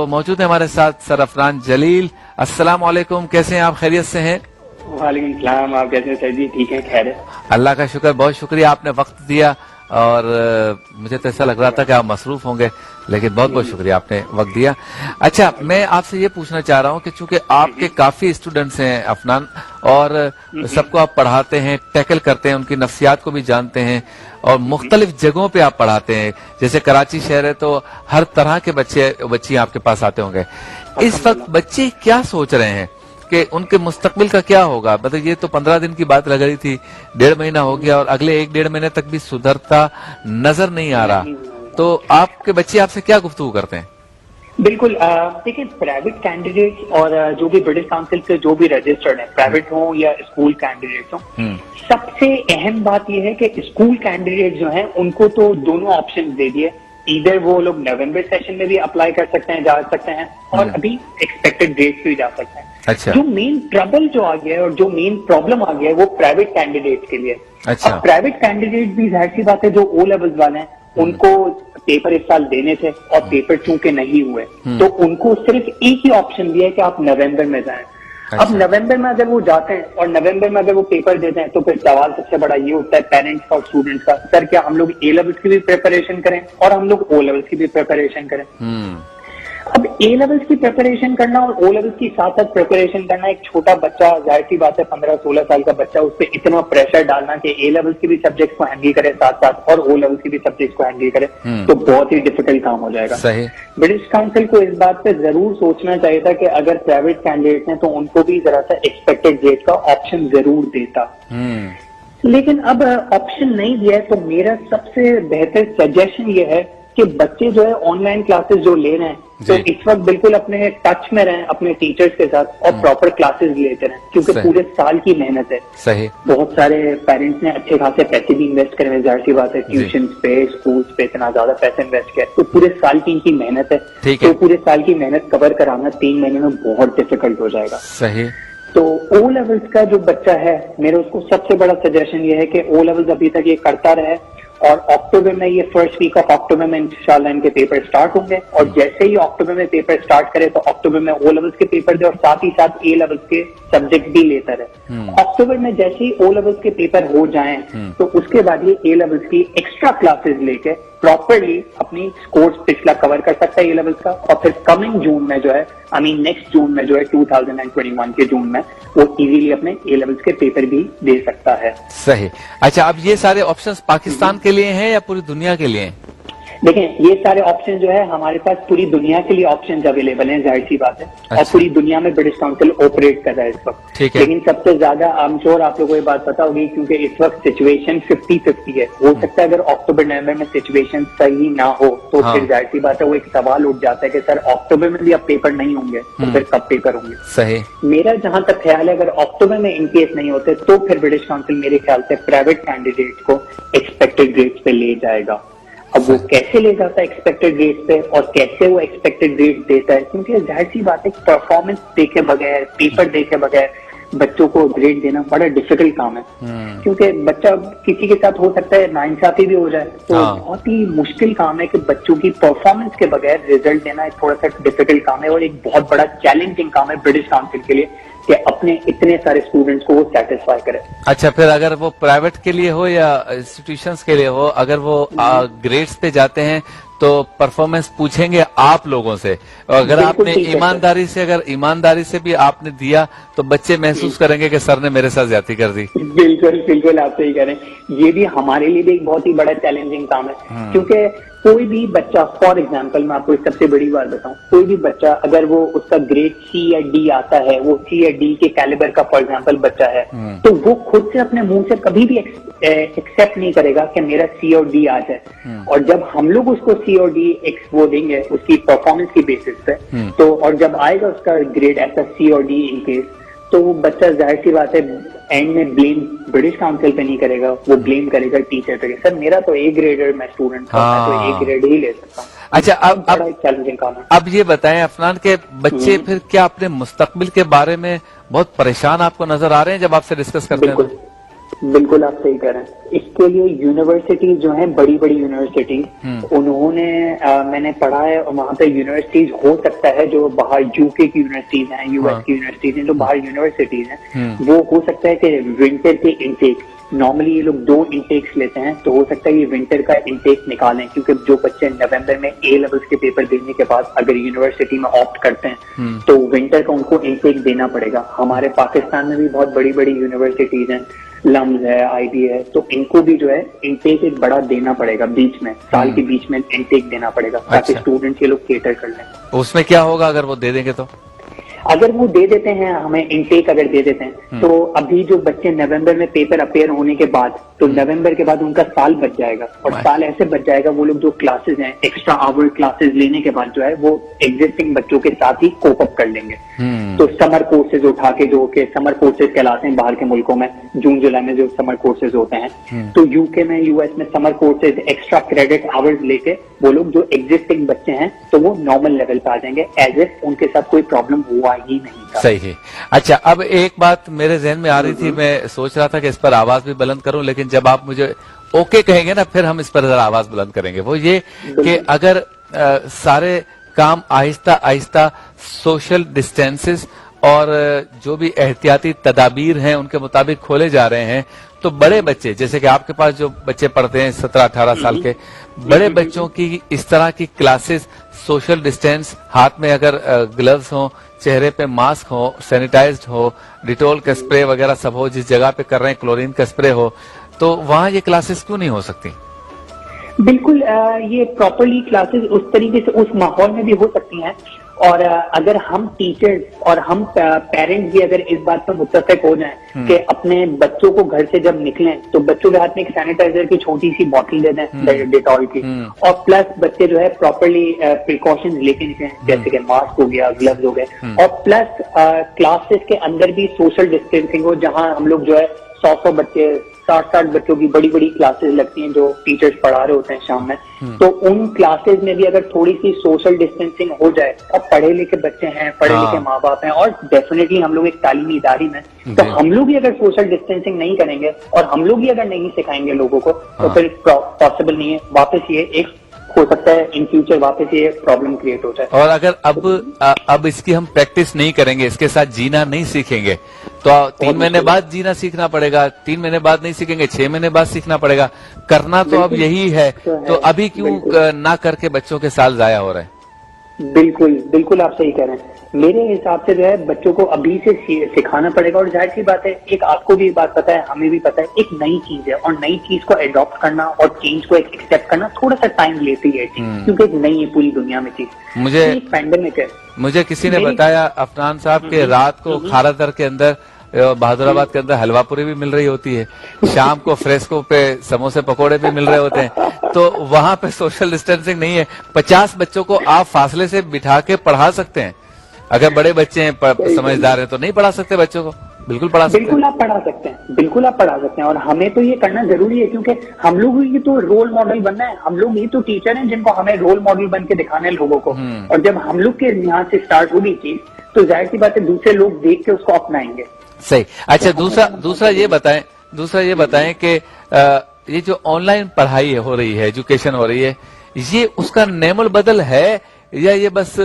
मौजूद है हमारे साथ सर अफरान जलील। अस्सलाम वालेकुम, कैसे हैं आप? खैरियत से हैं? वालेकुम सलाम, आप कैसे हैं सर जी? ठीक है, खैर है, अल्लाह का शुक्र। बहुत शुक्रिया, आपने वक्त दिया और मुझे तो ऐसा लग रहा था कि आप मसरूफ होंगे, लेकिन बहुत बहुत शुक्रिया, आपने वक्त दिया। अच्छा, मैं आपसे ये पूछना चाह रहा हूँ कि चूंकि आपके काफी स्टूडेंट्स हैं अफनान, और सबको आप पढ़ाते हैं, टैकल करते हैं, उनकी नफ्सियात को भी जानते हैं, और मुख्तलिफ जगहों पे आप पढ़ाते हैं। जैसे कराची शहर है तो हर तरह के बच्चियां आपके पास आते होंगे। इस वक्त बच्चे क्या सोच रहे हैं कि उनके मुस्तकबिल का क्या होगा? मतलब ये तो 15 दिन की बात लग रही थी, 1.5 महीना हो गया और अगले 1-1.5 महीने तक भी सुधरता नजर नहीं आ रहा। तो आपके बच्चे आपसे क्या गुफ्तगू करते हैं? बिल्कुल। देखिए, प्राइवेट कैंडिडेट्स और जो भी ब्रिटिश काउंसिल से जो भी रजिस्टर्ड है, प्राइवेट हो या स्कूल कैंडिडेट्स हो, सबसे अहम बात यह है कि स्कूल कैंडिडेट जो हैं उनको तो दोनों ऑप्शन दे दिए। इधर वो लोग नवंबर सेशन में भी अप्लाई कर सकते हैं, जा सकते हैं, और अभी एक्सपेक्टेड ग्रेड्स पे भी जा सकते हैं। अच्छा। जो मेन ट्रबल जो आ गया है और जो मेन प्रॉब्लम आ गया है वो प्राइवेट कैंडिडेट के लिए। अच्छा। अब प्राइवेट कैंडिडेट भी जाहिर सी बात है, जो ओ लेवल्स वाले हैं उनको पेपर इस साल देने थे और पेपर चूंकि नहीं हुए तो उनको सिर्फ एक ही ऑप्शन दिया है कि आप नवंबर में जाएं। अच्छा। अब नवंबर में अगर वो जाते हैं और नवंबर में अगर वो पेपर देते हैं तो फिर सवाल सबसे बड़ा ये उठता है पेरेंट्स का और स्टूडेंट्स का, सर क्या हम लोग ए लेवल्स की भी प्रिपरेशन करें और हम लोग ओ लेवल्स की भी प्रिपरेशन करें? अब ए लेवल्स की प्रिपरेशन करना और ओ लेवल्स की साथ साथ प्रिपरेशन करना, एक छोटा बच्चा, जाहिर सी बात है 15-16 साल का बच्चा, उस पर इतना प्रेशर डालना कि ए लेवल्स की भी सब्जेक्ट को हैंडल करे साथ साथ और ओ लेवल्स की भी सब्जेक्ट को हैंडल करे, तो बहुत ही डिफिकल्ट काम हो जाएगा। सही। ब्रिटिश काउंसिल को इस बात पे जरूर सोचना चाहिए था कि अगर प्राइवेट कैंडिडेट हैं तो उनको भी जरा सा एक्सपेक्टेड ग्रेड का ऑप्शन जरूर देता। लेकिन अब ऑप्शन नहीं दिया है, तो मेरा सबसे बेहतर सजेशन ये है कि बच्चे जो है ऑनलाइन क्लासेस जो ले रहे हैं तो इस वक्त बिल्कुल अपने टच में रहें अपने टीचर्स के साथ और प्रॉपर क्लासेस लेते रहें, क्योंकि पूरे साल की मेहनत है। सही। बहुत सारे पेरेंट्स ने अच्छे खासे पैसे भी इन्वेस्ट करे हैं, जाहिर सी बात है, ट्यूशन पे, स्कूल्स पे इतना ज्यादा पैसे इन्वेस्ट किया, तो पूरे साल की इनकी मेहनत है। तो पूरे साल की मेहनत कवर कराना 3 महीने में बहुत डिफिकल्ट हो जाएगा। सही। तो ओ लेवल्स का जो बच्चा है, मेरा उसको सबसे बड़ा सजेशन ये है कि ओ लेवल्स अभी तक ये करता रहे और अक्टूबर में, ये फर्स्ट वीक ऑफ अक्टूबर में इंशाल्लाह इनके पेपर स्टार्ट होंगे, और जैसे ही अक्टूबर में पेपर स्टार्ट करे तो अक्टूबर में ओ लेवल्स के पेपर दे और साथ ही साथ ए लेवल्स के सब्जेक्ट भी लेता रहे। अक्टूबर में जैसे ही ओ लेवल्स के पेपर हो जाएं तो उसके बाद ये ए लेवल्स की एक्स्ट्रा क्लासेस लेके प्रॉपरली अपनी कोर्स पिछला कवर कर सकता है ए लेवल्स का, और फिर कमिंग जून में जो है, नेक्स्ट जून में जो है 2021 के जून में वो इजीली अपने ए लेवल्स के पेपर भी दे सकता है। सही। अच्छा, अब ये सारे ऑप्शंस पाकिस्तान के लिए हैं या पूरी दुनिया के लिए हैं? देखें, ये सारे ऑप्शन जो है हमारे पास पूरी दुनिया के लिए ऑप्शन अवेलेबल हैं, जाहिर सी बात है। अच्छा। और पूरी दुनिया में ब्रिटिश काउंसिल ऑपरेट कर रहा है इस वक्त। ठीक है। लेकिन सबसे ज्यादा आई एम श्योर आप लोगों को ये बात पता होगी, क्योंकि इस वक्त सिचुएशन 50-50 है। हो सकता है अगर अक्टूबर नवंबर में सिचुएशन सही ना हो तो फिर जाहिर सी बात है वो एक सवाल उठ जाता है कि सर अक्टूबर में भी अब पेपर नहीं होंगे तो फिर कब पेपर होंगे? सही। मेरा जहां तक ख्याल है, अगर अक्टूबर में इनकेस नहीं होते तो फिर ब्रिटिश काउंसिल मेरे ख्याल से प्राइवेट कैंडिडेट को एक्सपेक्टेड ग्रेड्स पे ले जाएगा। अब वो कैसे ले जाता है एक्सपेक्टेड ग्रेड पे और कैसे वो एक्सपेक्टेड ग्रेड देता है, क्योंकि जाहिर सी बात है परफॉर्मेंस देखे बगैर, पेपर देखे बगैर बच्चों को ग्रेड देना बड़ा डिफिकल्ट काम है। क्योंकि बच्चा किसी के साथ हो सकता है नाइंसाफी भी हो जाए, तो बहुत ही मुश्किल काम है कि बच्चों की परफॉर्मेंस के बगैर रिजल्ट देना एक थोड़ा सा डिफिकल्ट काम है और एक बहुत बड़ा चैलेंजिंग काम है ब्रिटिश काउंसिल के लिए कि अपने इतने सारे स्टूडेंट्स को वो सेटिस्फाई करे। अच्छा, फिर अगर वो प्राइवेट के लिए हो या इंस्टीट्यूशंस के लिए हो, अगर वो ग्रेड्स पे जाते हैं तो परफॉर्मेंस पूछेंगे आप लोगों से, और अगर आपने ईमानदारी से भी आपने दिया तो बच्चे महसूस करेंगे कि सर ने मेरे साथ ज्यादती कर दी। बिल्कुल बिल्कुल, आप सही कह रहे हैं। ये भी हमारे लिए भी एक बहुत ही बड़ा चैलेंजिंग काम है, क्योंकि कोई भी बच्चा, फॉर एग्जाम्पल मैं आपको एक सबसे बड़ी बात बताऊं, कोई भी बच्चा अगर वो उसका ग्रेड सी या डी आता है, वो सी या डी के कैलिबर का फॉर एग्जाम्पल बच्चा है, तो वो खुद से अपने मुंह से कभी भी एक्सेप्ट नहीं करेगा कि मेरा सी और डी आ जाए। और जब हम लोग उसको सी और डी वो देंगे उसकी परफॉर्मेंस की बेसिस पे, तो और जब आएगा उसका ग्रेड ऐसा सी और डी इन केस, तो वो बच्चा जाहिर सी बात है एंड में ब्लेम ब्रिटिश काउंसिल पे नहीं करेगा, वो ब्लेम करेगा टीचर पे। सर मेरा तो ए ग्रेडर, मैं स्टूडेंट था, मैं तो ए ग्रेड ही ले सकता हूँ। अच्छा, अब चैलेंजिंग काम है। अब ये बताएं अफनान के बच्चे फिर क्या अपने मुस्तकबिल के बारे में बहुत परेशान आपको नजर आ रहे हैं जब आपसे डिस्कस करते हैं? बिल्कुल आप सही कह रहे हैं। इसके लिए यूनिवर्सिटीज जो हैं, बड़ी बड़ी यूनिवर्सिटीज, उन्होंने मैंने पढ़ा है, और वहां पे यूनिवर्सिटीज हो सकता है जो बाहर यूके की यूनिवर्सिटीज हैं, यूएस की यूनिवर्सिटीज हैं, जो बाहर यूनिवर्सिटीज हैं, वो हो सकता है कि विंटर के इंटेक, नॉर्मली ये लोग 2 इंटेक्स लेते हैं, तो हो सकता है ये विंटर का इंटेक निकालें, क्योंकि जो बच्चे नवंबर में ए लेवल्स के पेपर देने के बाद अगर यूनिवर्सिटी में ऑप्ट करते हैं तो विंटर का उनको इंटेक देना पड़ेगा। हमारे पाकिस्तान में भी बहुत बड़ी बड़ी यूनिवर्सिटीज हैं, लम्स है, आईबी है, तो इनको भी जो है इंटेक एक बड़ा देना पड़ेगा, बीच में साल के बीच में इंटेक देना पड़ेगा, ताकि स्टूडेंट्स ये लोग केटर कर लें। उसमें क्या होगा अगर वो दे देंगे तो? अगर वो दे देते हैं हमें इंटेक, अगर दे देते हैं तो अभी जो बच्चे नवंबर में पेपर अपेयर होने के बाद, तो नवंबर के बाद उनका साल बच जाएगा, और साल ऐसे बच जाएगा, वो लोग जो क्लासेस हैं, एक्स्ट्रा आवर क्लासेस लेने के बाद जो है वो एग्जिस्टिंग बच्चों के साथ ही कोप अप कर लेंगे। तो समर कोर्सेज उठा के, जो कि समर कोर्सेज कहलाते हैं बाहर के मुल्कों में, जून जुलाई में जो समर कोर्सेज होते हैं, तो यूके में, यूएस में summer courses extra credit hours लेके वो लोग जो एग्जिस्टिंग बच्चे हैं तो वो नॉर्मल लेवल पे आ जाएंगे, एज इफ उनके साथ कोई प्रॉब्लम हुआ ही नहीं था। सही है। अच्छा, अब एक बात मेरे जहन में आ रही थी, मैं सोच रहा था कि इस पर आवाज भी बुलंद करूं, लेकिन जब आप मुझे ओके कहेंगे ना, फिर हम इस पर जरा आवाज बुलंद करेंगे। वो ये कि अगर सारे काम आहिस्ता आहिस्ता सोशल डिस्टेंसेस और जो भी एहतियाती तदाबीर हैं उनके मुताबिक खोले जा रहे हैं, तो बड़े बच्चे, जैसे कि आपके पास जो बच्चे पढ़ते हैं 17-18 साल के, बड़े बच्चों की इस तरह की क्लासेस, सोशल डिस्टेंस, हाथ में अगर ग्लव्स हो, चेहरे पे मास्क हो, सैनिटाइज्ड हो, डिटोल का स्प्रे वगैरह सब हो, जिस जगह पे कर रहे हैं क्लोरीन का स्प्रे हो, तो वहां ये क्लासेस क्यों नहीं हो सकती? बिल्कुल, ये प्रॉपरली क्लासेस उस तरीके से उस माहौल में भी हो सकती हैं, और अगर हम टीचर्स और हम पेरेंट्स भी अगर इस बात पर मुत्तफिक हो जाएं कि अपने बच्चों को घर से जब निकलें तो बच्चों के हाथ में एक सैनिटाइजर की छोटी सी बॉटल दे दें, डिटॉल की, और प्लस बच्चे जो है प्रॉपरली प्रिकॉशंस लेके निकलें, जैसे कि मास्क हो गया, ग्लव्स हो गए, और प्लस क्लासेस के अंदर भी सोशल डिस्टेंसिंग हो, जहां हम लोग जो है 100 बच्चे, 60 बच्चों की बड़ी बड़ी क्लासेस लगती हैं जो टीचर्स पढ़ा रहे होते हैं शाम में, तो उन क्लासेस में भी अगर थोड़ी सी सोशल डिस्टेंसिंग हो जाए, और पढ़े लिखे बच्चे हैं, पढ़े लिखे माँ बाप हैं, और डेफिनेटली हम लोग एक तालीमी इदारे में, तो हम लोग भी अगर सोशल डिस्टेंसिंग नहीं करेंगे और हम लोग भी अगर नहीं सिखाएंगे लोगों को, तो फिर पॉसिबल नहीं है, वापस ये एक हो सकता है इन फ्यूचर वापस ये प्रॉब्लम क्रिएट हो जाए। और अगर अब इसकी हम प्रैक्टिस नहीं करेंगे, इसके साथ जीना नहीं सीखेंगे, तो 3 महीने बाद जीना सीखना पड़ेगा, 3 महीने बाद नहीं सीखेंगे, 6 महीने बाद सीखना पड़ेगा। करना तो अब यही है, तो अभी क्यों ना करके बच्चों के साल जाया हो रहे हैं? बिल्कुल बिल्कुल आप सही कह रहे हैं। मेरे हिसाब से जो है बच्चों को अभी से सिखाना पड़ेगा, और जाहिर सी बात है, एक आपको भी बात पता है, हमें भी पता है, एक नई चीज है, और नई चीज को एडॉप्ट करना और चेंज को एक्सेप्ट करना थोड़ा सा टाइम लेती है, क्योंकि एक नई है पूरी दुनिया में चीज। मुझे एक पैंडेमिक है। मुझे किसी ने बताया, अफनान साहब, के रात को खारादर के अंदर, बहादुराबाद के अंदर हलवापुरी भी मिल रही होती है, शाम को फ्रेस्को पे समोसे पकोड़े भी मिल रहे होते हैं, तो वहां पे सोशल डिस्टेंसिंग नहीं है। 50 बच्चों को आप फासले से बिठा के पढ़ा सकते हैं। अगर बड़े बच्चे हैं, समझदार हैं, तो नहीं पढ़ा सकते बच्चों को? बिल्कुल पढ़ा सकते हैं। बिल्कुल आप पढ़ा सकते हैं, बिल्कुल आप पढ़ा सकते हैं, और हमें तो ये करना जरूरी है, क्योंकि हम लोग ही तो रोल मॉडल बनना है, हम लोग ही तो टीचर हैं जिनको हमें रोल मॉडल बन के दिखाना है लोगों को, और जब हम लोग के यहाँ से स्टार्ट होगी चीज, तो जाहिर सी बात है दूसरे लोग देख के उसको अपनाएंगे। सही। अच्छा, दूसरा ये बताएं कि ये जो ऑनलाइन पढ़ाई हो रही है, एजुकेशन हो रही है, ये उसका नेमुल बदल है, या ये बस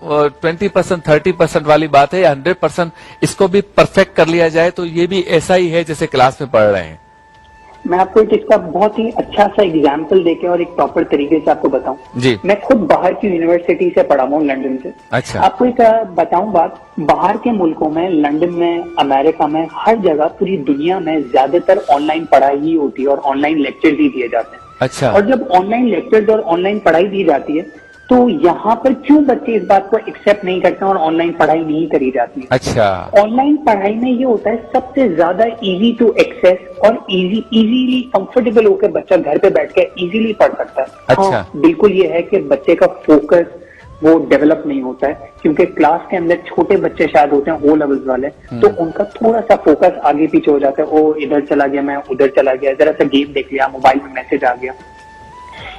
20% 30% वाली बात है, या 100% इसको भी परफेक्ट कर लिया जाए तो ये भी ऐसा ही है जैसे क्लास में पढ़ रहे हैं? मैं आपको एक इसका बहुत ही अच्छा सा एग्जाम्पल देके और एक प्रॉपर तरीके से आपको बताऊं जी। मैं खुद बाहर की यूनिवर्सिटी से पढ़ा हूँ, लंदन से। अच्छा। आपको एक बताऊं बात, बाहर के मुल्कों में, लंदन में, अमेरिका में, हर जगह पूरी दुनिया में ज्यादातर ऑनलाइन पढ़ाई ही होती है और ऑनलाइन लेक्चर ही दिए जाते हैं। अच्छा। और जब ऑनलाइन लेक्चर्स और ऑनलाइन पढ़ाई दी जाती है, तो यहाँ पर क्यों बच्चे इस बात को एक्सेप्ट नहीं करते और ऑनलाइन पढ़ाई नहीं करी जाती है? अच्छा। ऑनलाइन पढ़ाई में ये होता है सबसे ज्यादा इजी टू एक्सेस और इजीली कंफर्टेबल होकर बच्चा घर पे बैठ के इजीली पढ़ सकता है। अच्छा। हाँ, बिल्कुल ये है कि बच्चे का फोकस वो डेवलप नहीं होता है, क्योंकि क्लास के अंदर छोटे बच्चे शायद होते हैं ओ लेवल्स वाले, तो उनका थोड़ा सा फोकस आगे पीछे हो जाता है, ओ इधर चला गया, मैं उधर चला गया, जरा सा गेम देख लिया, मोबाइल में मैसेज आ गया।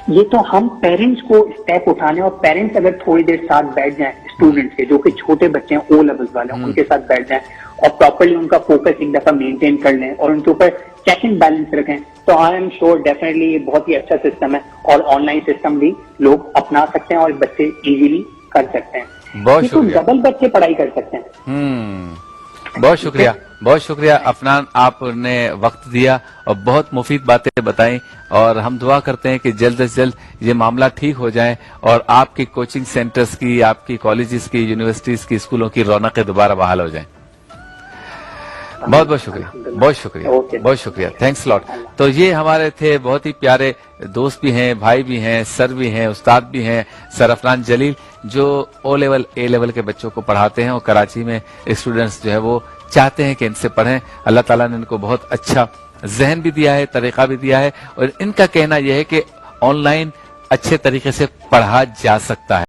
ये तो हम पेरेंट्स को स्टेप उठाने, और पेरेंट्स अगर थोड़ी देर साथ बैठ जाएं स्टूडेंट्स के, जो कि छोटे बच्चे हैं, ओ लेवल्स वाले, उनके साथ बैठ जाएं और प्रॉपर्ली उनका फोकस एक दफा मेंटेन कर लें और उनके ऊपर चेक एंड बैलेंस रखें, तो आई एम श्योर डेफिनेटली ये बहुत ही अच्छा सिस्टम है और ऑनलाइन सिस्टम भी लोग अपना सकते हैं और बच्चे इजीली कर सकते हैं। बहुत तो शुक्रिया। डबल बच्चे पढ़ाई कर सकते हैं। बहुत शुक्रिया, बहुत शुक्रिया अफनान, आपने वक्त दिया और बहुत मुफीद बातें बताई, और हम दुआ करते हैं कि जल्द से जल्द ये मामला ठीक हो जाए और आपकी कोचिंग सेंटर्स की, आपकी कॉलेजेस की, यूनिवर्सिटीज की, स्कूलों की रौनकें दोबारा बहाल हो जाएं। बहुत बहुत शुक्रिया, बहुत शुक्रिया, बहुत शुक्रिया, थैंक्स लॉट। तो ये हमारे थे बहुत ही प्यारे दोस्त भी हैं, भाई भी हैं, सर भी हैं, उस्ताद भी हैं, सर अफनान जलील, जो ओ लेवल ए लेवल के बच्चों को पढ़ाते हैं और कराची में स्टूडेंट्स जो है वो चाहते हैं कि इनसे पढ़ें। अल्लाह ताला ने इनको बहुत अच्छा जहन भी दिया है, तरीका भी दिया है, और इनका कहना यह है कि ऑनलाइन अच्छे तरीके से पढ़ा जा सकता है।